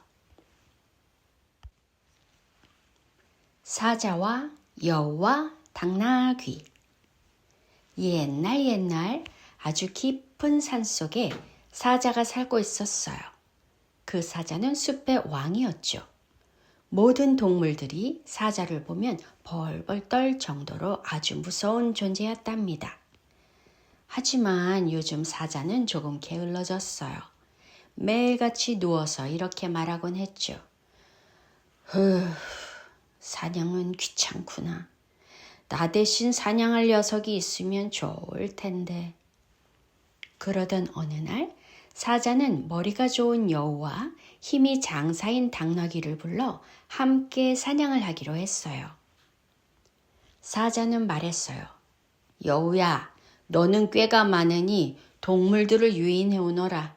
사자와 여우와 당나귀. 옛날 아주 깊은 산속에 사자가 살고 있었어요. 그 사자는 숲의 왕이었죠. 모든 동물들이 사자를 보면 벌벌 떨 정도로 아주 무서운 존재였답니다. 하지만 요즘 사자는 조금 게을러졌어요. 매일같이 누워서 이렇게 말하곤 했죠. 사냥은 귀찮구나. 나 대신 사냥할 녀석이 있으면 좋을 텐데. 그러던 어느 날 사자는 머리가 좋은 여우와 힘이 장사인 당나귀를 불러 함께 사냥을 하기로 했어요. 사자는 말했어요. 여우야, 너는 꾀가 많으니 동물들을 유인해 오너라.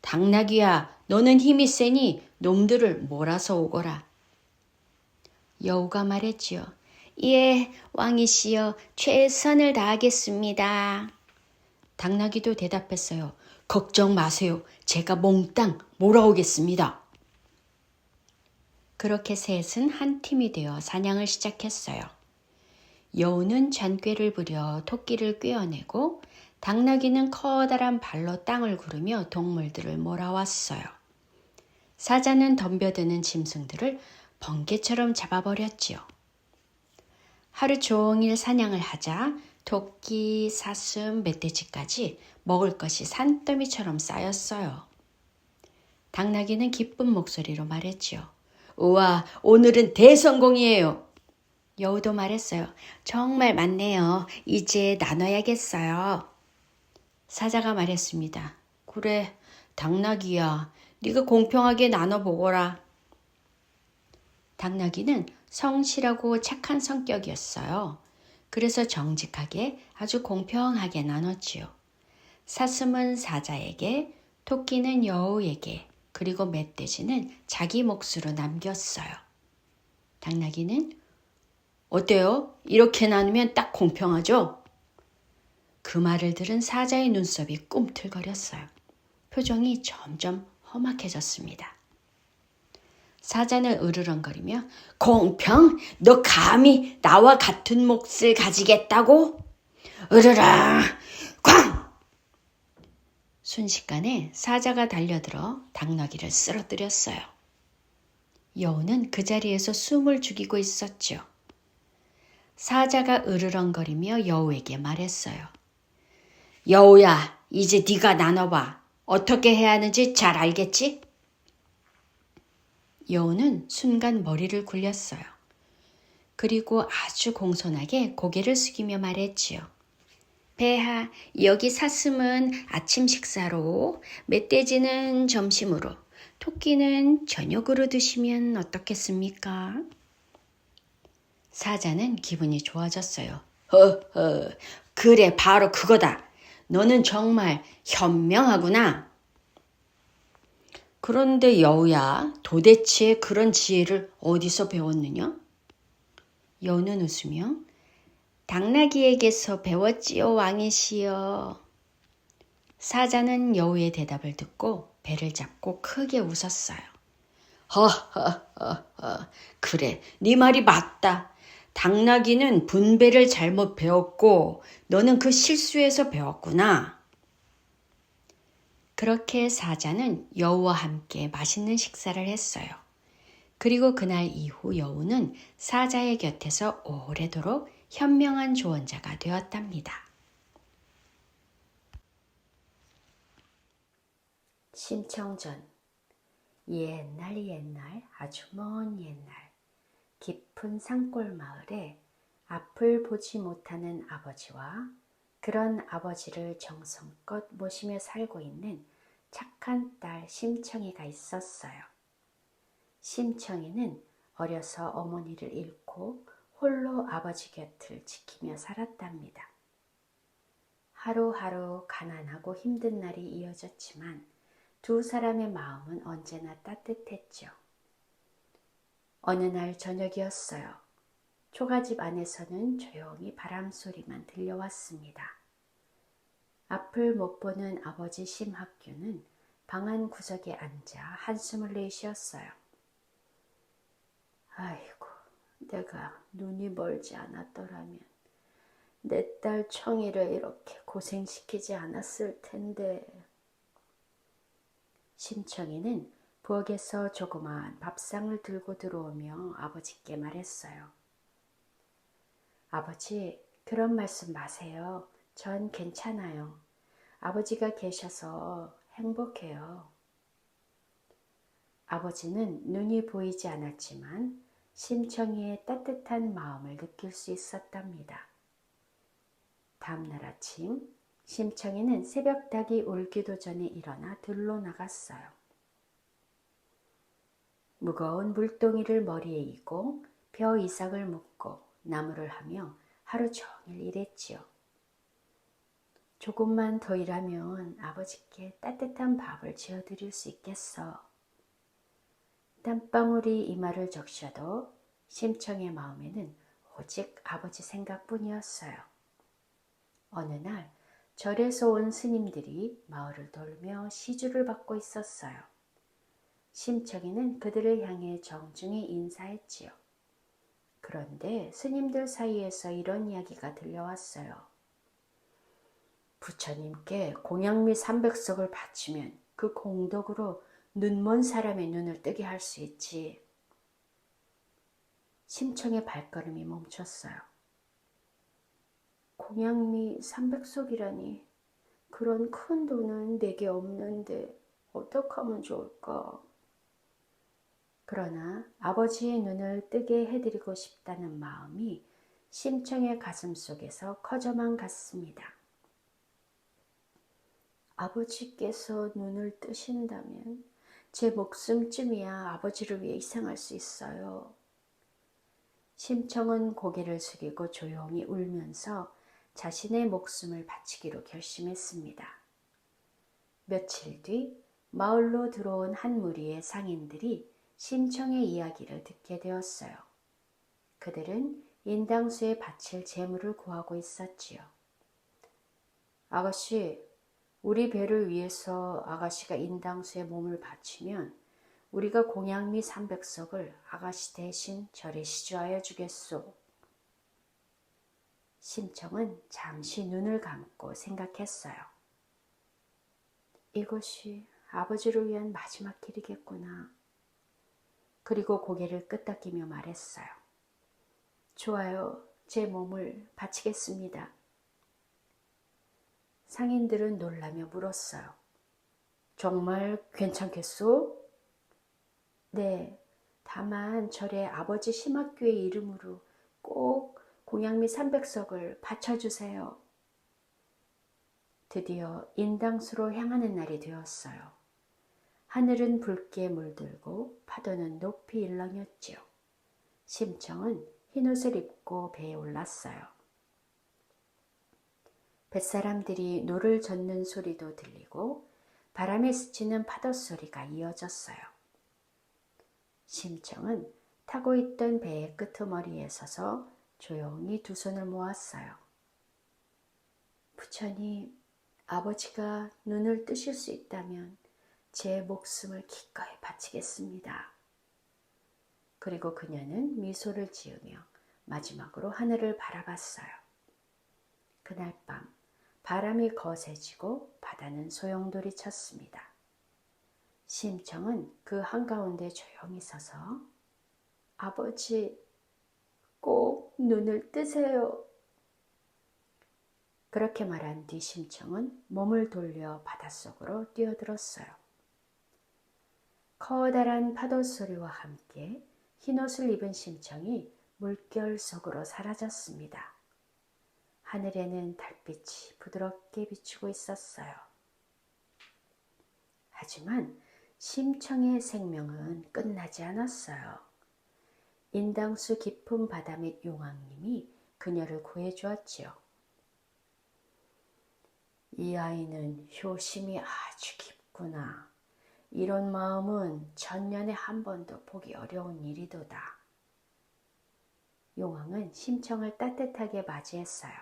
당나귀야, 너는 힘이 세니 놈들을 몰아서 오거라. 여우가 말했지요. 예, 왕이시여, 최선을 다하겠습니다. 당나귀도 대답했어요. 걱정 마세요. 제가 몽땅 몰아오겠습니다. 그렇게 셋은 한 팀이 되어 사냥을 시작했어요. 여우는 잔꾀를 부려 토끼를 꿰어내고 당나귀는 커다란 발로 땅을 구르며 동물들을 몰아왔어요. 사자는 덤벼드는 짐승들을 번개처럼 잡아버렸지요. 하루 종일 사냥을 하자 토끼, 사슴, 멧돼지까지 먹을 것이 산더미처럼 쌓였어요. 당나귀는 기쁜 목소리로 말했지요. 우와, 오늘은 대성공이에요. 여우도 말했어요. 정말 많네요. 이제 나눠야겠어요. 사자가 말했습니다. 그래, 당나귀야. 네가 공평하게 나눠보거라. 당나귀는 성실하고 착한 성격이었어요. 그래서 정직하게 아주 공평하게 나눴지요. 사슴은 사자에게, 토끼는 여우에게, 그리고 멧돼지는 자기 몫으로 남겼어요. 당나귀는 어때요? 이렇게 나누면 딱 공평하죠? 그 말을 들은 사자의 눈썹이 꿈틀거렸어요. 표정이 점점 험악해졌습니다. 사자는 으르렁거리며 공평? 너 감히 나와 같은 몫을 가지겠다고? 으르렁! 쾅! 순식간에 사자가 달려들어 당나귀를 쓰러뜨렸어요. 여우는 그 자리에서 숨을 죽이고 있었죠. 사자가 으르렁거리며 여우에게 말했어요. 여우야, 이제 네가 나눠봐. 어떻게 해야 하는지 잘 알겠지? 여우는 순간 머리를 굴렸어요. 그리고 아주 공손하게 고개를 숙이며 말했지요. 폐하, 여기 사슴은 아침 식사로, 멧돼지는 점심으로, 토끼는 저녁으로 드시면 어떻겠습니까? 사자는 기분이 좋아졌어요. 허허, 그래, 바로 그거다. 너는 정말 현명하구나. 그런데 여우야, 도대체 그런 지혜를 어디서 배웠느냐? 여우는 웃으며 당나귀에게서 배웠지요, 왕이시여. 사자는 여우의 대답을 듣고 배를 잡고 크게 웃었어요. 허허허허, 그래, 네 말이 맞다. 당나귀는 분배를 잘못 배웠고 너는 그 실수에서 배웠구나. 그렇게 사자는 여우와 함께 맛있는 식사를 했어요. 그리고 그날 이후 여우는 사자의 곁에서 오래도록 현명한 조언자가 되었답니다. 심청전. 옛날 아주 먼 옛날 깊은 산골 마을에 앞을 보지 못하는 아버지와 그런 아버지를 정성껏 모시며 살고 있는 착한 딸 심청이가 있었어요. 심청이는 어려서 어머니를 잃고 홀로 아버지 곁을 지키며 살았답니다. 하루하루 가난하고 힘든 날이 이어졌지만 두 사람의 마음은 언제나 따뜻했죠. 어느 날 저녁이었어요. 초가집 안에서는 조용히 바람 소리만 들려왔습니다. 앞을 못 보는 아버지 심학규는 방 안 구석에 앉아 한숨을 내쉬었어요. 아이고, 내가 눈이 멀지 않았더라면 내 딸 청이를 이렇게 고생시키지 않았을 텐데. 심청이는 부엌에서 조그마한 밥상을 들고 들어오며 아버지께 말했어요. 아버지, 그런 말씀 마세요. 전 괜찮아요. 아버지가 계셔서 행복해요. 아버지는 눈이 보이지 않았지만 심청이의 따뜻한 마음을 느낄 수 있었답니다. 다음날 아침, 심청이는 새벽 닭이 울기도 전에 일어나 들로 나갔어요. 무거운 물동이를 머리에 이고 벼 이삭을 묶고 나무를 하며 하루 종일 일했지요. 조금만 더 일하면 아버지께 따뜻한 밥을 지어드릴 수 있겠어. 땀방울이 이마를 적셔도 심청의 마음에는 오직 아버지 생각뿐이었어요. 어느 날 절에서 온 스님들이 마을을 돌며 시주를 받고 있었어요. 심청이는 그들을 향해 정중히 인사했지요. 그런데 스님들 사이에서 이런 이야기가 들려왔어요. 부처님께 공양미 300석을 바치면 그 공덕으로 눈먼 사람의 눈을 뜨게 할 수 있지. 심청의 발걸음이 멈췄어요. 공양미 300석이라니, 그런 큰 돈은 내게 없는데 어떡하면 좋을까? 그러나 아버지의 눈을 뜨게 해드리고 싶다는 마음이 심청의 가슴 속에서 커져만 갔습니다. 아버지께서 눈을 뜨신다면 제 목숨쯤이야 아버지를 위해 희생할 수 있어요. 심청은 고개를 숙이고 조용히 울면서 자신의 목숨을 바치기로 결심했습니다. 며칠 뒤 마을로 들어온 한 무리의 상인들이 심청의 이야기를 듣게 되었어요. 그들은 인당수에 바칠 재물을 구하고 있었지요. 아가씨, 우리 배를 위해서 아가씨가 인당수에 몸을 바치면 우리가 공양미 300석을 아가씨 대신 절에 시주하여 주겠소. 심청은 잠시 눈을 감고 생각했어요. 이것이 아버지를 위한 마지막 길이겠구나. 그리고 고개를 끄덕이며 말했어요. 좋아요. 제 몸을 바치겠습니다. 상인들은 놀라며 물었어요. 정말 괜찮겠소? 네, 다만 절에 아버지 심학규의 이름으로 꼭 공양미 300석을 바쳐주세요. 드디어 인당수로 향하는 날이 되었어요. 하늘은 붉게 물들고 파도는 높이 일렁였지요. 심청은 흰옷을 입고 배에 올랐어요. 뱃사람들이 노를 젓는 소리도 들리고 바람에 스치는 파도 소리가 이어졌어요. 심청은 타고 있던 배의 끄트머리에 서서 조용히 두 손을 모았어요. 부처님, 아버지가 눈을 뜨실 수 있다면 제 목숨을 기꺼이 바치겠습니다. 그리고 그녀는 미소를 지으며 마지막으로 하늘을 바라봤어요. 그날 밤 바람이 거세지고 바다는 소용돌이 쳤습니다. 심청은 그 한가운데 조용히 서서 아버지, 꼭 눈을 뜨세요. 그렇게 말한 뒤 심청은 몸을 돌려 바닷속으로 뛰어들었어요. 커다란 파도 소리와 함께 흰옷을 입은 심청이 물결 속으로 사라졌습니다. 하늘에는 달빛이 부드럽게 비추고 있었어요. 하지만 심청의 생명은 끝나지 않았어요. 인당수 깊은 바다 밑 용왕님이 그녀를 구해주었지요. 이 아이는 효심이 아주 깊구나. 이런 마음은 천년에 한 번도 보기 어려운 일이도다. 용왕은 심청을 따뜻하게 맞이했어요.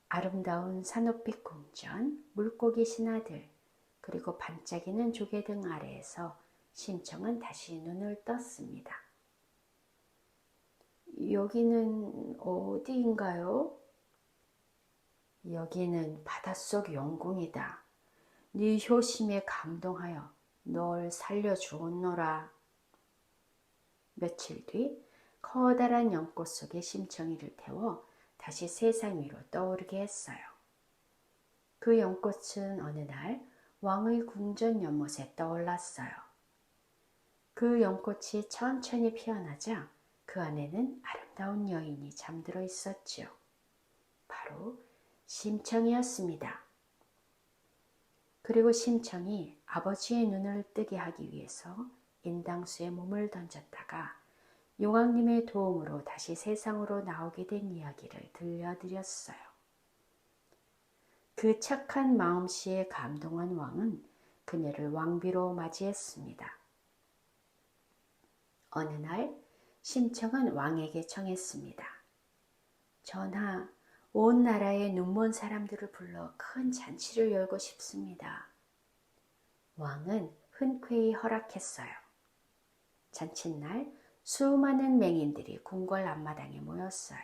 아름다운 산호빛 궁전, 물고기 신하들, 그리고 반짝이는 조개등 아래에서 심청은 다시 눈을 떴습니다. 여기는 어디인가요? 여기는 바닷속 용궁이다. 네 효심에 감동하여 널 살려주었노라. 며칠 뒤 커다란 연꽃 속에 심청이를 태워 다시 세상 위로 떠오르게 했어요. 그 연꽃은 어느 날 왕의 궁전 연못에 떠올랐어요. 그 연꽃이 천천히 피어나자 그 안에는 아름다운 여인이 잠들어 있었지요. 바로 심청이었습니다. 그리고 심청이 아버지의 눈을 뜨게 하기 위해서 인당수에 몸을 던졌다가 용왕님의 도움으로 다시 세상으로 나오게 된 이야기를 들려드렸어요. 그 착한 마음씨에 감동한 왕은 그녀를 왕비로 맞이했습니다. 어느 날 심청은 왕에게 청했습니다. 전하, 온 나라의 눈먼 사람들을 불러 큰 잔치를 열고 싶습니다. 왕은 흔쾌히 허락했어요. 잔칫날 수많은 맹인들이 궁궐 앞마당에 모였어요.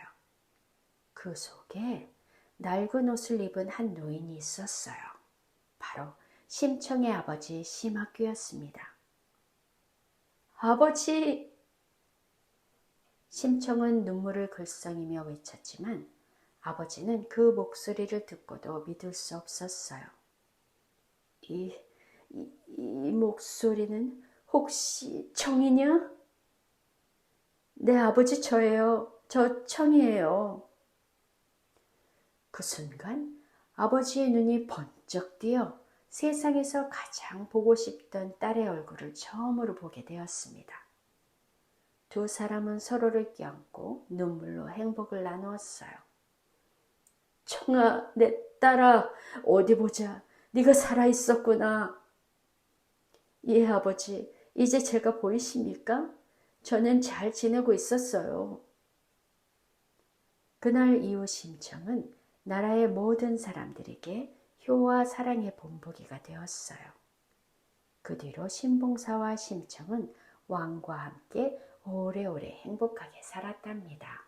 그 속에 낡은 옷을 입은 한 노인이 있었어요. 바로 심청의 아버지 심학규였습니다. 아버지! 심청은 눈물을 글썽이며 외쳤지만 아버지는 그 목소리를 듣고도 믿을 수 없었어요. 이 목소리는 혹시 청이냐? 네, 아버지 저예요. 저 청이에요. 그 순간 아버지의 눈이 번쩍 띄어 세상에서 가장 보고 싶던 딸의 얼굴을 처음으로 보게 되었습니다. 두 사람은 서로를 껴안고 눈물로 행복을 나누었어요. 청아, 내 딸아, 어디 보자. 네가 살아있었구나. 예, 아버지. 이제 제가 보이십니까? 저는 잘 지내고 있었어요. 그날 이후 심청은 나라의 모든 사람들에게 효와 사랑의 본보기가 되었어요. 그 뒤로 신봉사와 심청은 왕과 함께 오래오래 행복하게 살았답니다.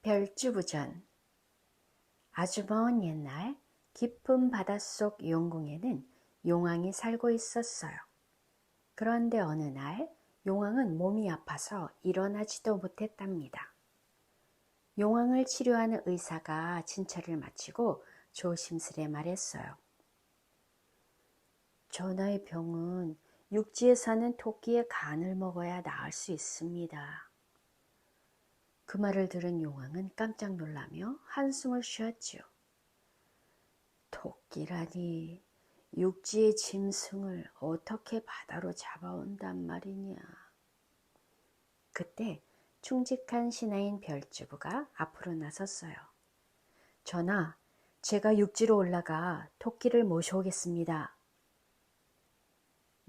별주부전. 아주 먼 옛날 깊은 바닷속 용궁에는 용왕이 살고 있었어요. 그런데 어느 날 용왕은 몸이 아파서 일어나지도 못했답니다. 용왕을 치료하는 의사가 진찰을 마치고 조심스레 말했어요. 전하의 병은 육지에 사는 토끼의 간을 먹어야 나을 수 있습니다. 그 말을 들은 용왕은 깜짝 놀라며 한숨을 쉬었지요. 토끼라니, 육지의 짐승을 어떻게 바다로 잡아온단 말이냐. 그때 충직한 신하인 별주부가 앞으로 나섰어요. 전하, 제가 육지로 올라가 토끼를 모셔오겠습니다.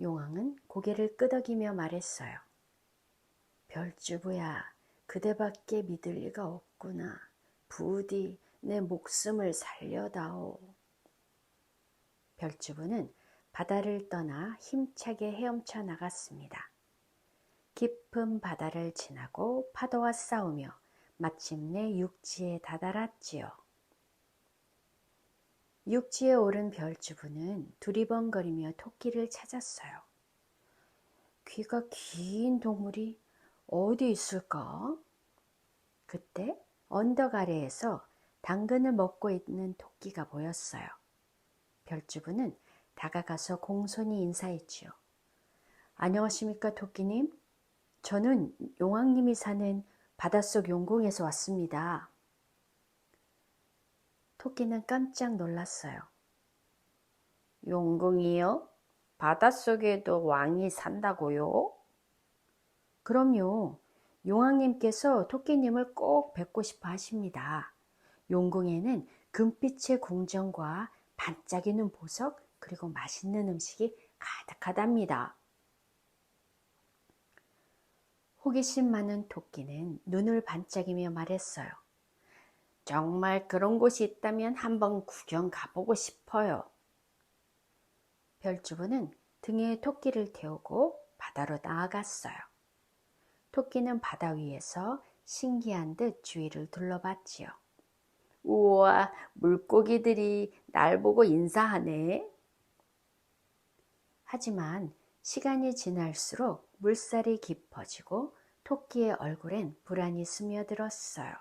용왕은 고개를 끄덕이며 말했어요. 별주부야, 그대밖에 믿을 리가 없구나. 부디 내 목숨을 살려다오. 별주부는 바다를 떠나 힘차게 헤엄쳐 나갔습니다. 깊은 바다를 지나고 파도와 싸우며 마침내 육지에 다다랐지요. 육지에 오른 별주부는 두리번거리며 토끼를 찾았어요. 귀가 긴 동물이 어디 있을까? 그때 언덕 아래에서 당근을 먹고 있는 토끼가 보였어요. 별주부는 다가가서 공손히 인사했지요. 안녕하십니까, 토끼님? 저는 용왕님이 사는 바닷속 용궁에서 왔습니다. 토끼는 깜짝 놀랐어요. 용궁이요? 바닷속에도 왕이 산다고요? 그럼요. 용왕님께서 토끼님을 꼭 뵙고 싶어 하십니다. 용궁에는 금빛의 궁전과 반짝이는 보석 그리고 맛있는 음식이 가득하답니다. 호기심 많은 토끼는 눈을 반짝이며 말했어요. 정말 그런 곳이 있다면 한번 구경 가보고 싶어요. 별주부는 등에 토끼를 태우고 바다로 나아갔어요. 토끼는 바다 위에서 신기한 듯 주위를 둘러봤지요. 우와, 물고기들이 날 보고 인사하네. 하지만 시간이 지날수록 물살이 깊어지고 토끼의 얼굴엔 불안이 스며들었어요.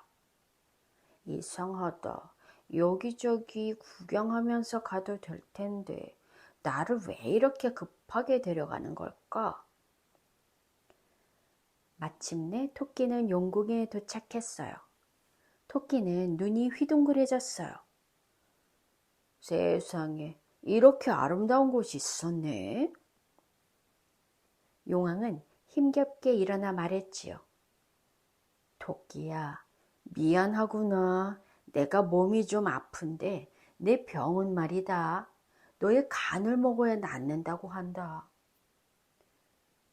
이상하다. 여기저기 구경하면서 가도 될 텐데 나를 왜 이렇게 급하게 데려가는 걸까? 마침내 토끼는 용궁에 도착했어요. 토끼는 눈이 휘둥그레졌어요. 세상에, 이렇게 아름다운 곳이 있었네. 용왕은 힘겹게 일어나 말했지요. 토끼야, 미안하구나. 내가 몸이 좀 아픈데 내 병은 말이다. 너의 간을 먹어야 낫는다고 한다.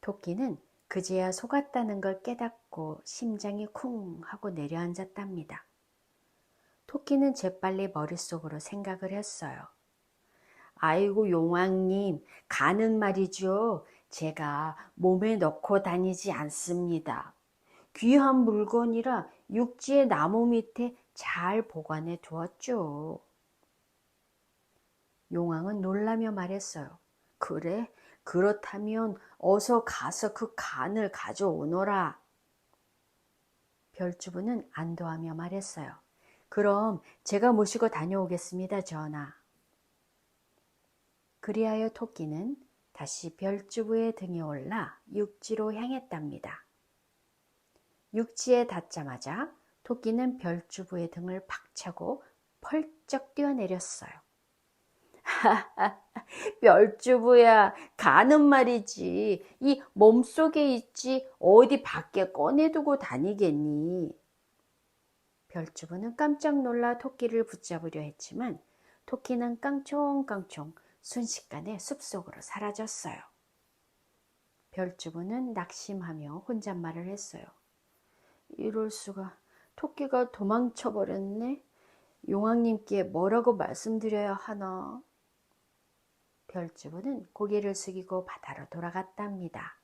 토끼는 그제야 속았다는 걸 깨닫고 심장이 쿵 하고 내려앉았답니다. 토끼는 재빨리 머릿속으로 생각을 했어요. 아이고 용왕님, 간은 말이죠. 제가 몸에 넣고 다니지 않습니다. 귀한 물건이라 육지의 나무 밑에 잘 보관해 두었죠. 용왕은 놀라며 말했어요. 그래? 그렇다면 어서 가서 그 간을 가져오너라. 별주부는 안도하며 말했어요. 그럼 제가 모시고 다녀오겠습니다, 전하. 그리하여 토끼는 다시 별주부의 등에 올라 육지로 향했답니다. 육지에 닿자마자 토끼는 별주부의 등을 팍 차고 펄쩍 뛰어내렸어요. 하하, 별주부야, 간은 말이지. 이 몸속에 있지 어디 밖에 꺼내두고 다니겠니? 별주부는 깜짝 놀라 토끼를 붙잡으려 했지만 토끼는 깡총깡총 순식간에 숲속으로 사라졌어요. 별주부는 낙심하며 혼잣말을 했어요. 이럴 수가, 토끼가 도망쳐 버렸네. 용왕님께 뭐라고 말씀드려야 하나? 별주부는 고개를 숙이고 바다로 돌아갔답니다.